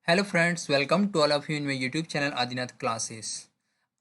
Hello friends, welcome to all of you in my YouTube channel Adinath classes.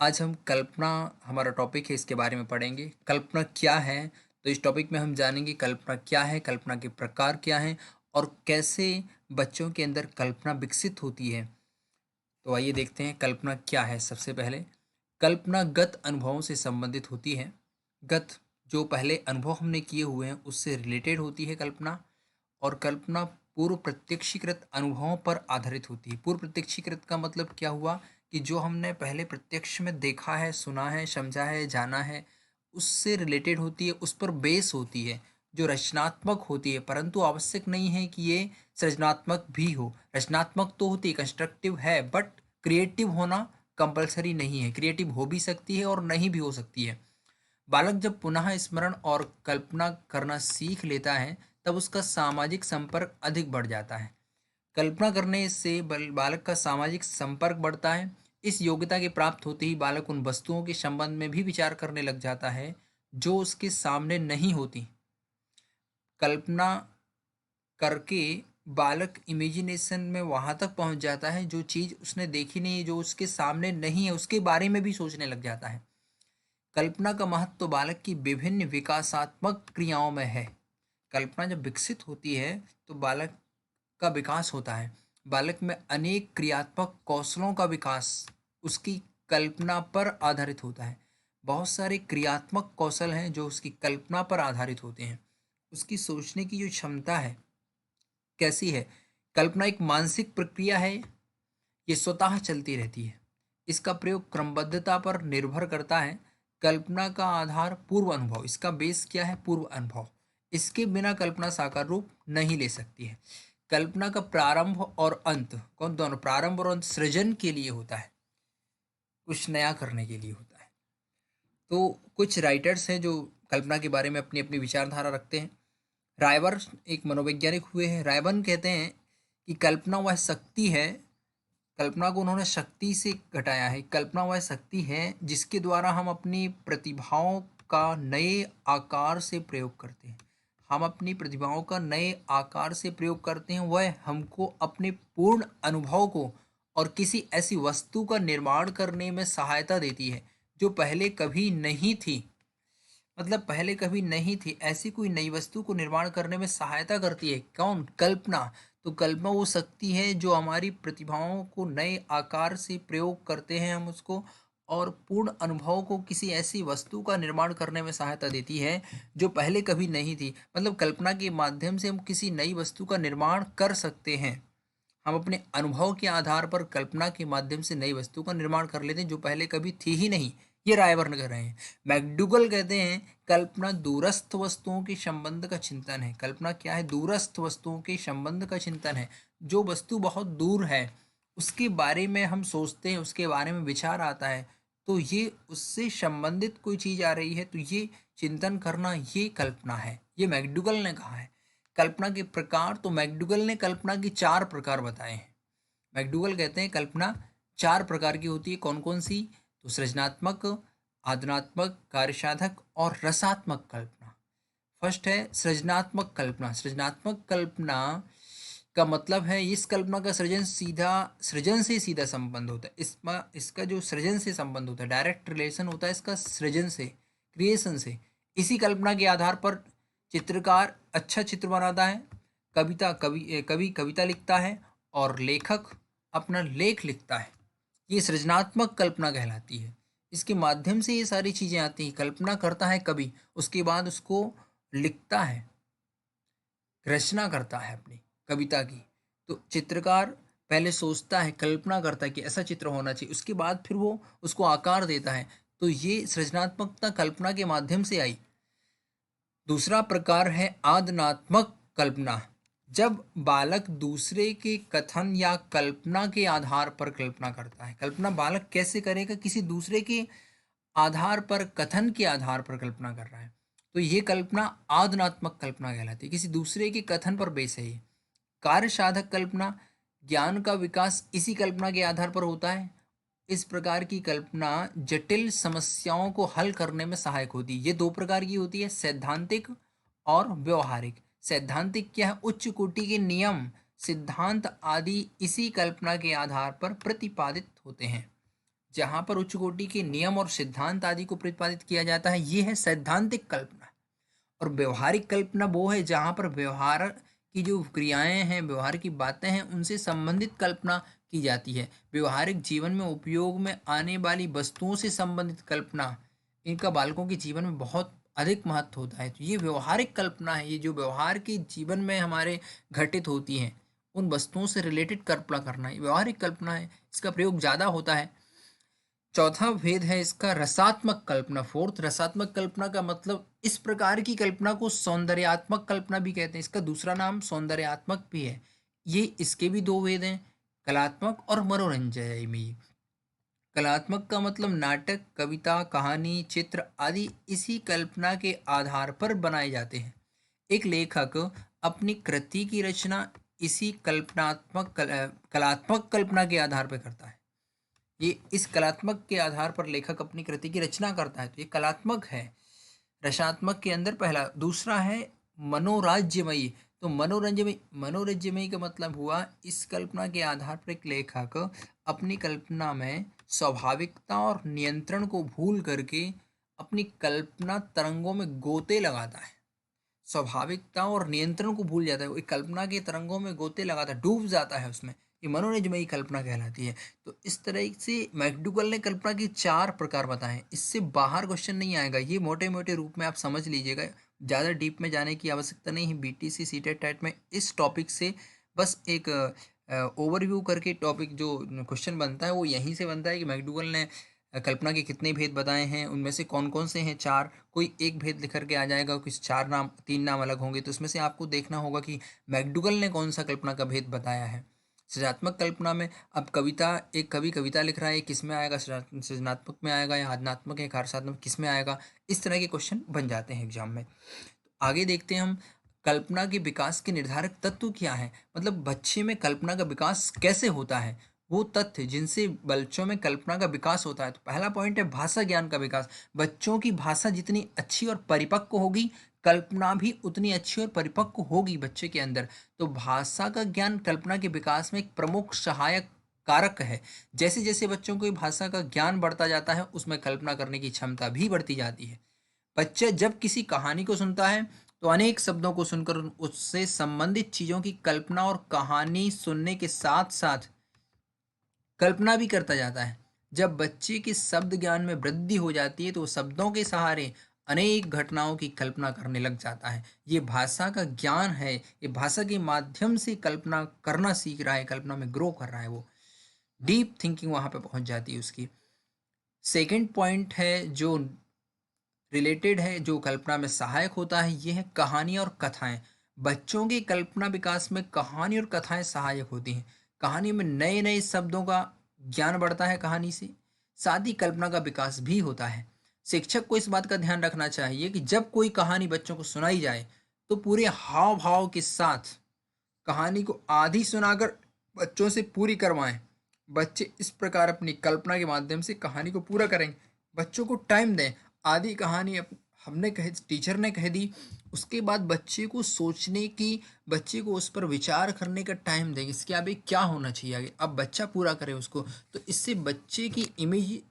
आज हम कल्पना, हमारा topic है, इसके बारे में पढ़ेंगे। कल्पना क्या है? तो इस टॉपिक में हम जानेंगे कल्पना क्या है, कल्पना के प्रकार क्या हैं और कैसे बच्चों के अंदर कल्पना विकसित होती है। तो आइए देखते हैं कल्पना क्या है। सबसे पहले, कल्पना गत अनुभवों से संबंधित होती है। गत, जो पहले अनुभव हमने किए हुए हैं उससे रिलेटेड होती है कल्पना। और कल्पना पूर्व प्रत्यक्षीकृत अनुभवों पर आधारित होती है। पूर्व प्रत्यक्षीकृत का मतलब क्या हुआ कि जो हमने पहले प्रत्यक्ष में देखा है, सुना है, समझा है, जाना है, उससे रिलेटेड होती है, उस पर बेस होती है, जो रचनात्मक होती है। परंतु आवश्यक नहीं है कि ये सृजनात्मक भी हो। रचनात्मक तो होती है, कंस्ट्रक्टिव है, बट क्रिएटिव होना कंपलसरी नहीं है। क्रिएटिव हो भी सकती है और नहीं भी हो सकती है। बालक जब पुनः स्मरण और कल्पना करना सीख लेता है, तब उसका सामाजिक संपर्क अधिक बढ़ जाता है। कल्पना करने से बालक का सामाजिक संपर्क बढ़ता है। इस योग्यता के प्राप्त होते ही बालक उन वस्तुओं के संबंध में भी विचार करने लग जाता है जो उसके सामने नहीं होती। कल्पना करके बालक इमेजिनेशन में वहां तक पहुंच जाता है, जो चीज उसने देखी नहीं है, जो उसके सामने नहीं है, उसके बारे में भी सोचने लग जाता है। कल्पना का महत्व तो बालक की विभिन्न विकासात्मक क्रियाओं में है। कल्पना जब विकसित होती है तो बालक का विकास होता है। बालक में अनेक क्रियात्मक कौशलों का विकास उसकी कल्पना पर आधारित होता है। बहुत सारे क्रियात्मक कौशल हैं जो उसकी कल्पना पर आधारित होते हैं। उसकी सोचने की जो क्षमता है, कैसी है? कल्पना एक मानसिक प्रक्रिया है। ये स्वतः चलती रहती है। इसका प्रयोग क्रमबद्धता पर निर्भर करता है। कल्पना का आधार पूर्व अनुभव, इसका बेस क्या है? पूर्व अनुभव। इसके बिना कल्पना साकार रूप नहीं ले सकती है। कल्पना का प्रारंभ और अंत, कौन? दोनों, प्रारंभ और अंत सृजन के लिए होता है, कुछ नया करने के लिए होता है। तो कुछ राइटर्स हैं जो कल्पना के बारे में अपनी अपनी विचारधारा रखते हैं। रायबर एक मनोवैज्ञानिक हुए हैं। रायबर्न कहते हैं कि कल्पना वह शक्ति है, कल्पना को उन्होंने शक्ति से घटाया है। कल्पना वह शक्ति है जिसके द्वारा हम अपनी प्रतिभाओं का नए आकार से प्रयोग करते हैं। हम अपनी प्रतिभाओं का नए आकार से प्रयोग करते हैं। वह हमको अपने पूर्ण अनुभव को और किसी ऐसी वस्तु का निर्माण करने में सहायता देती है जो पहले कभी नहीं थी। मतलब पहले कभी नहीं थी, ऐसी कोई नई वस्तु को निर्माण करने में सहायता करती है। कौन? कल्पना। तो कल्पना वो शक्ति है जो हमारी प्रतिभाओं को नए आकार से प्रयोग करते हैं हम उसको, और पूर्ण अनुभव को किसी ऐसी वस्तु का निर्माण करने में सहायता देती है जो पहले कभी नहीं थी। मतलब कल्पना के माध्यम से हम किसी नई वस्तु का निर्माण कर सकते हैं। हम अपने अनुभव के आधार पर कल्पना के माध्यम से नई वस्तु का निर्माण कर लेते हैं जो पहले कभी थी ही नहीं। ये रायबर्न कर रहे हैं। मैकडूगल कहते हैं कल्पना दूरस्थ वस्तुओं के संबंध का चिंतन है। कल्पना क्या है? दूरस्थ वस्तुओं के संबंध का चिंतन है। जो वस्तु बहुत दूर है उसके बारे में हम सोचते हैं, उसके बारे में विचार आता है, तो ये उससे संबंधित कोई चीज आ रही है, तो ये चिंतन करना, ये कल्पना है। ये मैकडूगल ने कहा है। कल्पना के प्रकार, तो मैकडूगल ने कल्पना की 4 प्रकार बताए हैं। मैकडूगल कहते हैं कल्पना 4 प्रकार की होती है। कौन कौन सी? तो सृजनात्मक, आदनात्मक, कार्यसाधक और रसात्मक कल्पना। फर्स्ट है सृजनात्मक कल्पना। सृजनात्मक कल्पना का मतलब है इस कल्पना का सृजन से सीधा संबंध होता है। इसका जो सृजन से संबंध होता है, डायरेक्ट रिलेशन होता है इसका सृजन से, क्रिएशन से। इसी कल्पना के आधार पर चित्रकार अच्छा चित्र बनाता है, कवि कविता लिखता है और लेखक अपना लेख लिखता है। ये सृजनात्मक कल्पना कहलाती है। इसके माध्यम से ये सारी चीजें आती हैं। कल्पना करता है कवि, उसके बाद उसको लिखता है, रचना करता है अपनी कविता की। तो चित्रकार पहले सोचता है, कल्पना करता है कि ऐसा चित्र होना चाहिए, उसके बाद फिर वो उसको आकार देता है। तो ये सृजनात्मकता कल्पना के माध्यम से आई। दूसरा प्रकार है आदनात्मक कल्पना। जब बालक दूसरे के कथन या कल्पना के आधार पर कल्पना करता है। कल्पना बालक कैसे करेगा? किसी दूसरे के आधार पर, कथन के आधार पर कल्पना कर रहा है, तो ये कल्पना आदनात्मक कल्पना कहलाती है। किसी दूसरे के कथन पर बेस है ये। कार्य साधक कल्पना, ज्ञान का विकास इसी कल्पना के आधार पर होता है। इस प्रकार की कल्पना जटिल समस्याओं को हल करने में सहायक होती है। ये 2 प्रकार की होती है, सैद्धांतिक और व्यवहारिक। सैद्धांतिक क्या है? उच्च कोटि के नियम सिद्धांत आदि इसी कल्पना के आधार पर प्रतिपादित होते हैं। जहाँ पर उच्च कोटि के नियम और सिद्धांत आदि को प्रतिपादित किया जाता है, ये है सैद्धांतिक कल्पना। और व्यवहारिक कल्पना वो है जहाँ पर व्यवहार की जो क्रियाएं हैं, व्यवहार की बातें हैं, उनसे संबंधित कल्पना की जाती है। व्यवहारिक जीवन में उपयोग में आने वाली वस्तुओं से संबंधित कल्पना, इनका बालकों के जीवन में बहुत अधिक महत्व होता है। तो ये व्यवहारिक कल्पना है, ये जो व्यवहार के जीवन में हमारे घटित होती हैं, उन वस्तुओं से रिलेटेड कल्पना करना, ये व्यवहारिक कल्पना है, इसका प्रयोग ज़्यादा होता है। चौथा भेद है इसका रसात्मक कल्पना। फोर्थ, रसात्मक कल्पना का मतलब इस प्रकार की कल्पना को सौंदर्यात्मक कल्पना भी कहते हैं। इसका दूसरा नाम सौंदर्यात्मक भी है। ये इसके भी दो भेद हैं, कलात्मक और मनोरंजयमयी। कलात्मक का मतलब नाटक, कविता, कहानी, चित्र आदि इसी कल्पना के आधार पर बनाए जाते हैं। एक लेखक अपनी कृति की रचना इसी कलात्मक कल्पना के आधार पर करता है। ये इस कलात्मक के आधार पर लेखक अपनी कृति की रचना करता है, तो ये कलात्मक है। रसात्मक के अंदर पहला। दूसरा है मनोराज्यमयी। तो मनोरंजमयी का मतलब हुआ इस कल्पना के आधार पर एक लेखक अपनी कल्पना में स्वाभाविकता और नियंत्रण को भूल करके अपनी कल्पना तरंगों में गोते लगाता है। स्वाभाविकता और नियंत्रण को भूल जाता है, वो एक कल्पना के तरंगों में गोते लगाता है, डूब जाता है उसमें। ये मनोरंजमयी कल्पना कहलाती है। तो इस तरह से मैकडूगल ने कल्पना के 4 प्रकार बताए। इससे बाहर क्वेश्चन नहीं आएगा, ये मोटे मोटे रूप में आप समझ लीजिएगा, ज़्यादा डीप में जाने की आवश्यकता नहीं है। बीटीसी सीटेट टाइट में इस टॉपिक से बस एक ओवरव्यू करके टॉपिक जो क्वेश्चन बनता है वो यहीं से बनता है कि मैकडूगल ने कल्पना के कितने भेद बताए हैं, उनमें से कौन कौन से हैं। 4, कोई एक भेद लिख करके आ जाएगा, कुछ 4 नाम 3 नाम अलग होंगे, तो इसमें से आपको देखना होगा कि मैकडूगल ने कौन सा कल्पना का भेद बताया है। सृजनात्मक कल्पना में अब कविता, एक कवि कविता लिख रहा है, किस में आएगा, सृजनात्मक में आएगा या आध्यात्मक या कार्यात्मक, किस में आएगा, इस तरह के क्वेश्चन बन जाते हैं एग्जाम में। आगे देखते हैं हम, कल्पना के विकास के निर्धारक तत्व क्या हैं। मतलब बच्चे में कल्पना का विकास कैसे होता है, वो तथ्य जिनसे बच्चों में कल्पना का विकास होता है। तो पहला पॉइंट है भाषा ज्ञान का विकास। बच्चों की भाषा जितनी अच्छी और परिपक्व होगी, कल्पना भी उतनी अच्छी और परिपक्व होगी बच्चे के अंदर। तो भाषा का ज्ञान कल्पना के विकास में एक प्रमुख सहायक कारक है। जैसे जैसे बच्चों को भाषा का ज्ञान बढ़ता जाता है, उसमें कल्पना करने की क्षमता भी बढ़ती जाती है। बच्चा जब किसी कहानी को सुनता है तो अनेक शब्दों को सुनकर उससे संबंधित चीजों की कल्पना और कहानी सुनने के साथ साथ कल्पना भी करता जाता है। जब बच्चे के शब्द ज्ञान में वृद्धि हो जाती है तो वो शब्दों के सहारे अनेक घटनाओं की कल्पना करने लग जाता है। ये भाषा का ज्ञान है, ये भाषा के माध्यम से कल्पना करना सीख रहा है, कल्पना में ग्रो कर रहा है, वो डीप थिंकिंग वहां पे पहुंच जाती है उसकी। सेकंड पॉइंट है जो रिलेटेड है, जो कल्पना में सहायक होता है, ये है कहानी और कथाएं। बच्चों के कल्पना विकास में कहानी और कथाएं सहायक होती हैं। कहानी में नए नए शब्दों का ज्ञान बढ़ता है, कहानी से साथ ही कल्पना का विकास भी होता है। शिक्षक को इस बात का ध्यान रखना चाहिए कि जब कोई कहानी बच्चों को सुनाई जाए तो पूरे हाव भाव के साथ कहानी को आधी सुनाकर बच्चों से पूरी करवाएं। बच्चे इस प्रकार अपनी कल्पना के माध्यम से कहानी को पूरा करेंगे। बच्चों को टाइम दें। आधी कहानी हमने कह टीचर ने कह दी, उसके बाद बच्चे को सोचने की, बच्चे को उस पर विचार करने का टाइम दें, इसके आगे क्या होना चाहिए आगे, अब बच्चा पूरा करे उसको। तो इससे बच्चे की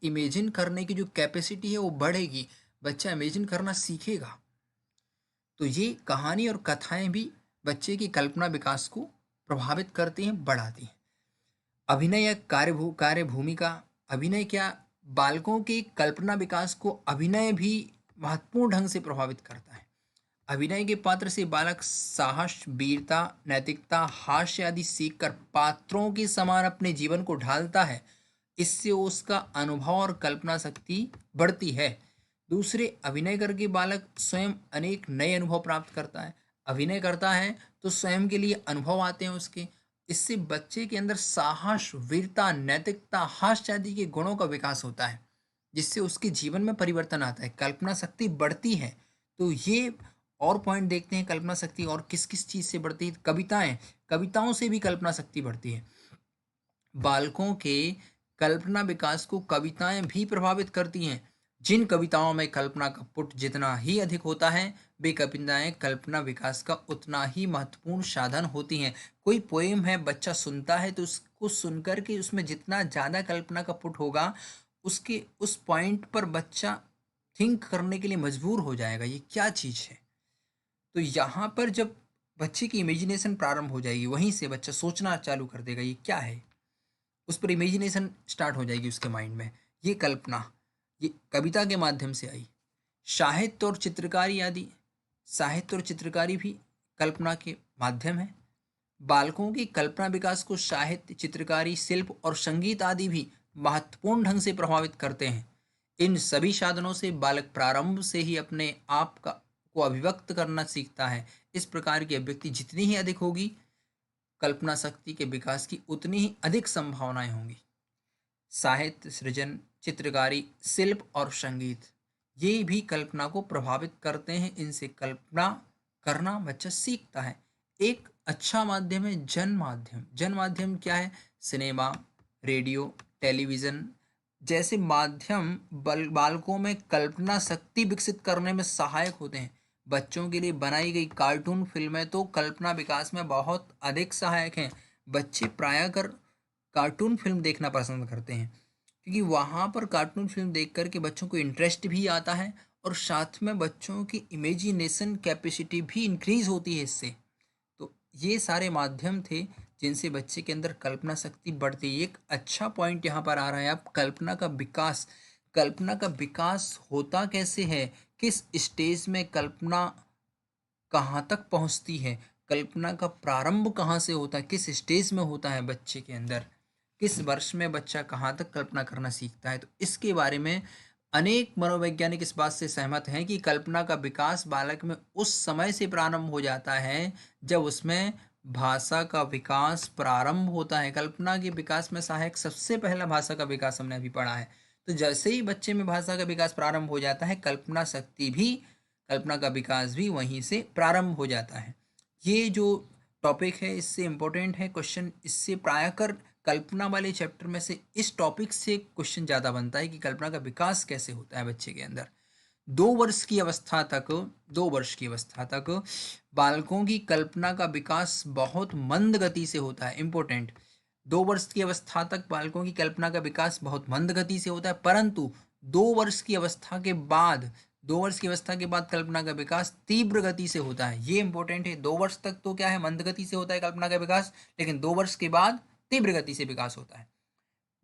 इमेजिन करने की जो कैपेसिटी है वो बढ़ेगी, बच्चा इमेजिन करना सीखेगा। तो ये कहानी और कथाएं भी बच्चे की कल्पना विकास को प्रभावित करती हैं, बढ़ाती हैं। अभिनय या कार्य भूमिका। अभिनय क्या, बालकों के कल्पना विकास को अभिनय भी महत्वपूर्ण ढंग से प्रभावित करता है। अभिनय के पात्र से बालक साहस, वीरता, नैतिकता, हास्य आदि सीखकर पात्रों के समान अपने जीवन को ढालता है। इससे उसका अनुभव और कल्पना शक्ति बढ़ती है। दूसरे, अभिनय करके बालक स्वयं अनेक नए अनुभव प्राप्त करता है। अभिनय करता है तो स्वयं के लिए अनुभव आते हैं उसके। इससे बच्चे के अंदर साहस, वीरता, नैतिकता, हास्य आदि के गुणों का विकास होता है, जिससे उसके जीवन में परिवर्तन आता है, कल्पना शक्ति बढ़ती है। तो ये और पॉइंट देखते हैं, कल्पना शक्ति और किस किस चीज़ से बढ़ती है। कविताएं, कविताओं से भी कल्पना शक्ति बढ़ती है। बालकों के कल्पना विकास को कविताएं भी प्रभावित करती हैं। जिन कविताओं में कल्पना का पुट जितना ही अधिक होता है, वे कविताएं कल्पना विकास का उतना ही महत्वपूर्ण साधन होती हैं। कोई पोएम है, बच्चा सुनता है तो उसको सुनकर के उसमें जितना ज़्यादा कल्पना का पुट होगा, उसके उस पॉइंट पर बच्चा थिंक करने के लिए मजबूर हो जाएगा, ये क्या चीज़ है। तो यहाँ पर जब बच्चे की इमेजिनेशन प्रारंभ हो जाएगी, वहीं से बच्चा सोचना चालू कर देगा, ये क्या है। उस पर इमेजिनेशन स्टार्ट हो जाएगी उसके माइंड में। ये कल्पना, ये कविता के माध्यम से आई। साहित्य और चित्रकारी आदि, साहित्य और चित्रकारी भी कल्पना के माध्यम है। बालकों की कल्पना विकास को साहित्य, चित्रकारी, शिल्प और संगीत आदि भी महत्वपूर्ण ढंग से प्रभावित करते हैं। इन सभी साधनों से बालक प्रारंभ से ही अपने आप का को अभिव्यक्त करना सीखता है। इस प्रकार की अभिव्यक्ति जितनी ही अधिक होगी, कल्पना शक्ति के विकास की उतनी ही अधिक संभावनाएं होंगी। साहित्य, सृजन, चित्रकारी, शिल्प और संगीत, ये भी कल्पना को प्रभावित करते हैं। इनसे कल्पना करना बच्चा सीखता है। एक अच्छा माध्यम है जन माध्यम। जन माध्यम क्या है? सिनेमा, रेडियो, टेलीविज़न जैसे माध्यम बालकों में कल्पना शक्ति विकसित करने में सहायक होते हैं। बच्चों के लिए बनाई गई कार्टून फिल्में तो कल्पना विकास में बहुत अधिक सहायक हैं। बच्चे प्रायः कर कार्टून फिल्म देखना पसंद करते हैं, क्योंकि वहाँ पर कार्टून फिल्म देख कर के बच्चों को इंटरेस्ट भी आता है और साथ में बच्चों की इमेजिनेशन कैपेसिटी भी इंक्रीज होती है इससे। तो ये सारे माध्यम थे जिनसे बच्चे के अंदर कल्पना शक्ति बढ़ती है। एक अच्छा पॉइंट यहाँ पर आ रहा है, आप कल्पना का विकास, कल्पना का विकास होता कैसे है, किस स्टेज में कल्पना कहाँ तक पहुँचती है, कल्पना का प्रारंभ कहाँ से होता है, किस स्टेज में होता है बच्चे के अंदर, किस वर्ष में बच्चा कहाँ तक कल्पना करना सीखता है। तो इसके बारे में अनेक मनोवैज्ञानिक इस बात से सहमत हैं कि कल्पना का विकास बालक में उस समय से प्रारंभ हो जाता है जब उसमें भाषा का विकास प्रारंभ होता है। कल्पना के विकास में सहायक सबसे पहला भाषा का विकास हमने अभी पढ़ा है। तो जैसे ही बच्चे में भाषा का विकास प्रारंभ हो जाता है, कल्पना शक्ति भी, कल्पना का विकास भी वहीं से प्रारंभ हो जाता है। ये जो टॉपिक है इससे इम्पोर्टेंट है क्वेश्चन, इससे प्राय कर कल्पना वाले चैप्टर में से इस टॉपिक से क्वेश्चन ज़्यादा बनता है कि कल्पना का विकास कैसे होता है बच्चे के अंदर। 2 वर्ष की अवस्था तक, 2 वर्ष की अवस्था तक बालकों की कल्पना का विकास बहुत मंद गति से होता है। इम्पोर्टेंट, 2 वर्ष की अवस्था तक बालकों की कल्पना का विकास बहुत मंद गति से होता है, परंतु 2 वर्ष की अवस्था के बाद, 2 वर्ष की अवस्था के बाद कल्पना का विकास तीव्र गति से होता है। ये इंपॉर्टेंट है। 2 वर्ष तक तो क्या है, मंद गति से होता है कल्पना का विकास, लेकिन 2 वर्ष के बाद तीव्र गति से विकास होता है।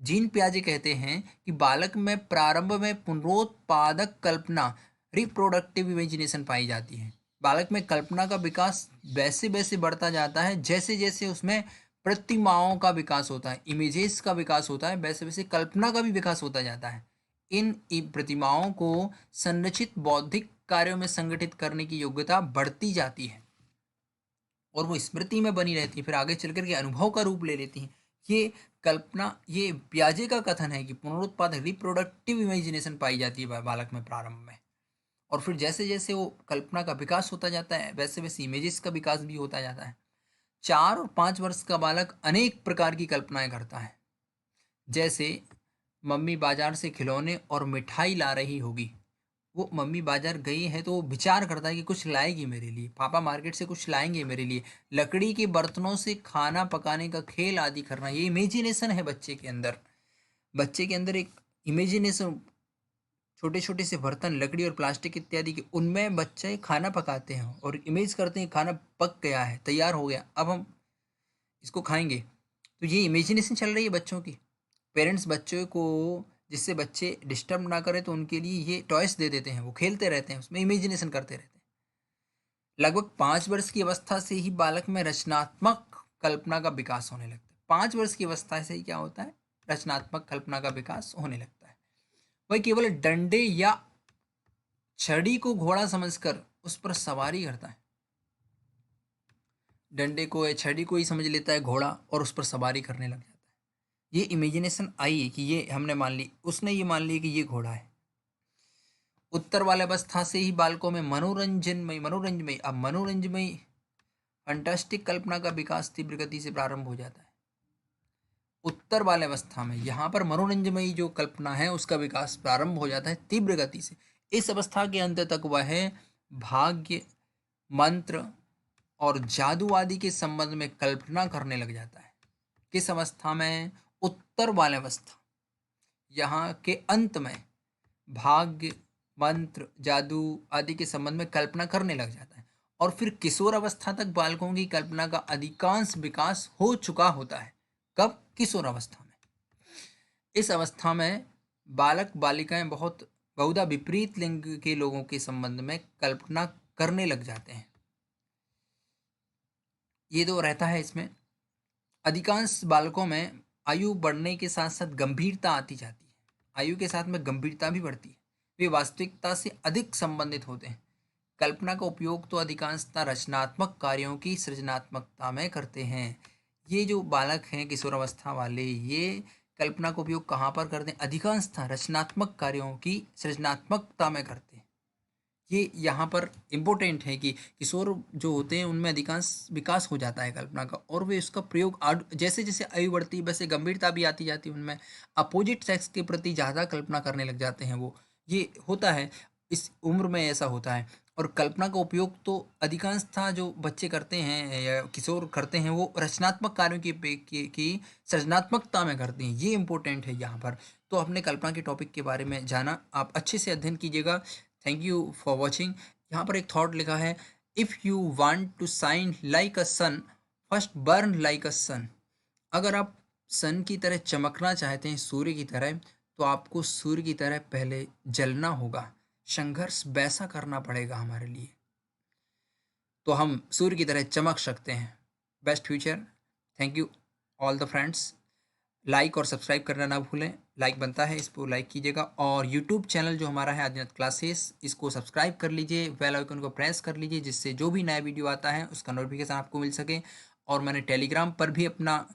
जीन पियाजे कहते हैं कि बालक में प्रारंभ में पुनरुत्पादक कल्पना, रिप्रोडक्टिव इमेजिनेशन पाई जाती है। बालक में कल्पना का विकास वैसे वैसे बढ़ता जाता है जैसे जैसे उसमें प्रतिमाओं का विकास होता है, इमेजेस का विकास होता है, वैसे वैसे कल्पना का भी विकास होता जाता है। इन प्रतिमाओं को संरचित बौद्धिक कार्यों में संगठित करने की योग्यता बढ़ती जाती है और वो स्मृति में बनी रहती है, फिर आगे चल कर के अनुभव का रूप ले लेती हैं। ये कल्पना, ये पियाजे का कथन है कि पुनरुत्पादक रिप्रोडक्टिव इमेजिनेशन पाई जाती है बालक में प्रारंभ में, और फिर जैसे जैसे वो कल्पना का विकास होता जाता है वैसे वैसे इमेजेस का विकास भी होता जाता है। 4 और 5 वर्ष का बालक अनेक प्रकार की कल्पनाएं करता है, जैसे मम्मी बाजार से खिलौने और मिठाई ला रही होगी। वो मम्मी बाजार गई है तो वो विचार करता है कि कुछ लाएगी मेरे लिए, पापा मार्केट से कुछ लाएंगे मेरे लिए, लकड़ी के बर्तनों से खाना पकाने का खेल आदि करना, ये इमेजिनेशन है बच्चे के अंदर। बच्चे के अंदर एक इमेजिनेशन, छोटे छोटे से बर्तन, लकड़ी और प्लास्टिक इत्यादि के, उनमें बच्चे खाना पकाते हैं और इमेज करते हैं खाना पक गया है, तैयार हो गया, अब हम इसको खाएंगे। तो ये इमेजिनेशन चल रही है बच्चों की। पेरेंट्स बच्चों को, जिससे बच्चे डिस्टर्ब ना करें, तो उनके लिए ये टॉयस दे देते हैं, वो खेलते रहते हैं, उसमें इमेजिनेशन करते रहते हैं। लगभग 5 वर्ष की अवस्था से ही बालक में रचनात्मक कल्पना का विकास होने लगता है। 5 वर्ष की अवस्था से ही क्या होता है, रचनात्मक कल्पना का विकास होने लगता है। वह केवल डंडे या छड़ी को घोड़ा समझकर उस पर सवारी करता है। डंडे को या छड़ी को ही समझ लेता है घोड़ा और उस पर सवारी करने लग जाता है। ये इमेजिनेशन आई है कि ये हमने मान ली, उसने ये मान लिया कि ये घोड़ा है। उत्तर वाले अवस्था से ही बालकों में मनोरंजमय फंटास्टिक कल्पना का विकास तीव्र गति से प्रारंभ हो जाता है। उत्तर बाल्यावस्था में यहाँ पर मनोरंजमयी जो कल्पना है उसका विकास प्रारंभ हो जाता है तीव्र गति से। इस अवस्था के अंत तक वह भाग्य, मंत्र और जादू आदि के संबंध में कल्पना करने लग जाता है। किस अवस्था में? उत्तर बाल्यावस्था। यहाँ के अंत में भाग्य, मंत्र, जादू आदि के संबंध में कल्पना करने लग जाता है। और फिर किशोर अवस्था तक बालकों की कल्पना का अधिकांश विकास हो चुका होता है। कब? किशोर अवस्था में। इस अवस्था में बालक बालिकाएं बहुधा विपरीत लिंग के लोगों के संबंध में कल्पना करने लग जाते हैं। ये तो रहता है इसमें। अधिकांश बालकों में आयु बढ़ने के साथ साथ गंभीरता आती जाती है। आयु के साथ में गंभीरता भी बढ़ती है। वे वास्तविकता से अधिक संबंधित होते हैं। कल्पना का उपयोग तो अधिकांशतः रचनात्मक कार्यों की सृजनात्मकता में करते हैं। ये जो बालक हैं किशोरावस्था वाले, ये कल्पना का उपयोग कहाँ पर करते हैं? अधिकांशतः रचनात्मक कार्यों की सृजनात्मकता में करते हैं। ये यहाँ पर इम्पोर्टेंट है कि किशोर जो होते हैं उनमें अधिकांश विकास हो जाता है कल्पना का, और वे उसका प्रयोग जैसे जैसे आयु बढ़ती है वैसे गंभीरता भी आती जाती है उनमें। अपोजिट सेक्स के प्रति ज़्यादा कल्पना करने लग जाते हैं वो। ये होता है, इस उम्र में ऐसा होता है। और कल्पना का उपयोग तो अधिकांशतः जो बच्चे करते हैं या किशोर करते हैं वो रचनात्मक कार्यों की सृजनात्मकता में करते हैं। ये इम्पोर्टेंट है यहाँ पर। तो अपने कल्पना के टॉपिक के बारे में जाना, आप अच्छे से अध्ययन कीजिएगा। Thank you for watching. यहाँ पर एक थॉट लिखा है, if you want to shine like a sun first burn like a sun. अगर आप सन की तरह चमकना चाहते हैं, सूर्य की तरह, तो आपको सूर्य की तरह पहले जलना होगा। संघर्ष वैसा करना पड़ेगा हमारे लिए, तो हम सूर्य की तरह चमक सकते हैं। Best future. Thank you all the friends. Like और सब्सक्राइब करना ना भूलें। लाइक बनता है, इसको लाइक कीजिएगा। और यूट्यूब चैनल जो हमारा है आदिनाथ क्लासेस, इसको सब्सक्राइब कर लीजिए, बेल आइकन को प्रेस कर लीजिए, जिससे जो भी नया वीडियो आता है उसका नोटिफिकेशन आपको मिल सके। और मैंने टेलीग्राम पर भी अपना